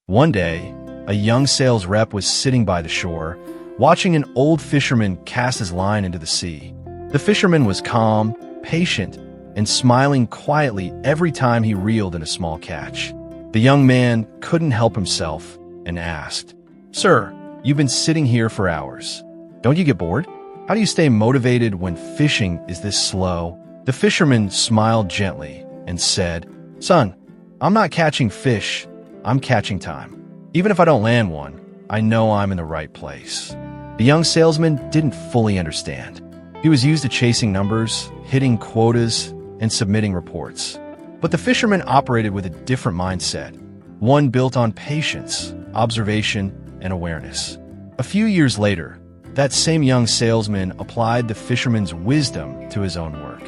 One day, a young sales rep was sitting by the shore, watching an old fisherman cast his line into the sea. The fisherman was calm, patient, and smiling quietly every time he reeled in a small catch. The young man couldn't help himself and asked, "Sir, you've been sitting here for hours. Don't you get bored? How do you stay motivated when fishing is this slow?" The fisherman smiled gently and said, "Son, I'm not catching fish. I'm catching time. Even if I don't land one, I know I'm in the right place." The young salesman didn't fully understand. He was used to chasing numbers, hitting quotas, and submitting reports. But the fisherman operated with a different mindset, one built on patience, observation, and awareness. A few years later, that same young salesman applied the fisherman's wisdom to his own work.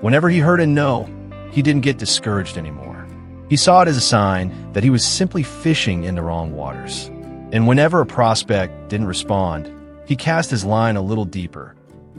Whenever he heard a no, he didn't get discouraged anymore. He saw it as a sign that he was simply fishing in the wrong waters. And whenever a prospect didn't respond, he cast his line a little deeper,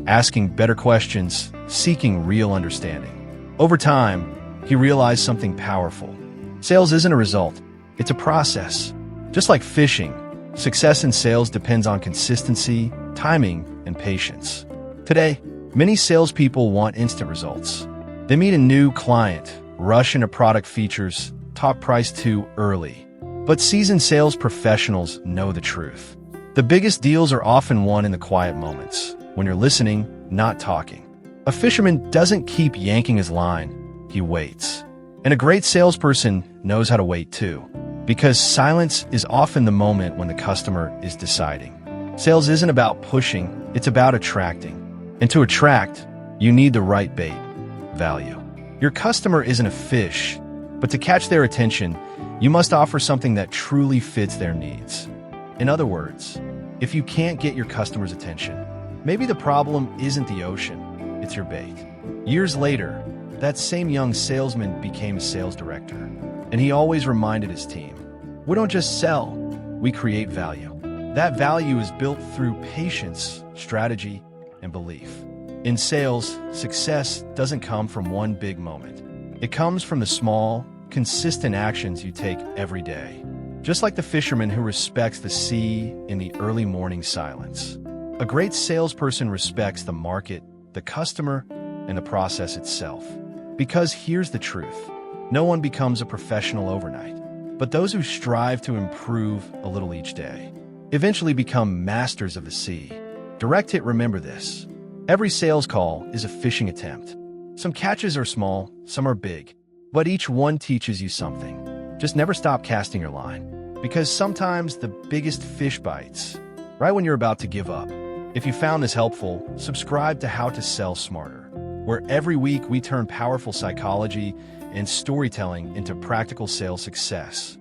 asking better questions, seeking real understanding. Over time, he realized something powerful. Sales isn't a result, it's a process. Just like fishing, success in sales depends on consistency, timing, and patience. Today, many salespeople want instant results. They meet a new client, rush into product features, talk price too early. But seasoned sales professionals know the truth. The biggest deals are often won in the quiet moments, when you're listening, not talking. A fisherman doesn't keep yanking his line, he waits. And a great salesperson knows how to wait too, because silence is often the moment when the customer is deciding. Sales isn't about pushing, it's about attracting. And to attract, you need the right bait, value. Your customer isn't a fish, but to catch their attention, you must offer something that truly fits their needs. In other words, if you can't get your customer's attention, maybe the problem isn't the ocean, it's your bait. Years later, that same young salesman became a sales director, and he always reminded his team, "We don't just sell, we create value." That value is built through patience, strategy, and belief. In sales, success doesn't come from one big moment. It comes from the small, consistent actions you take every day. Just like the fisherman who respects the sea in the early morning silence. A great salesperson respects the market, the customer, and the process itself. Because here's the truth. No one becomes a professional overnight. But those who strive to improve a little each day eventually become masters of the sea. Direct hit, remember this. Every sales call is a fishing attempt. Some catches are small, some are big, but each one teaches you something. Just never stop casting your line, because sometimes the biggest fish bites right when you're about to give up. If you found this helpful, subscribe to How to Sell Smarter, where every week we turn powerful psychology and storytelling into practical sales success.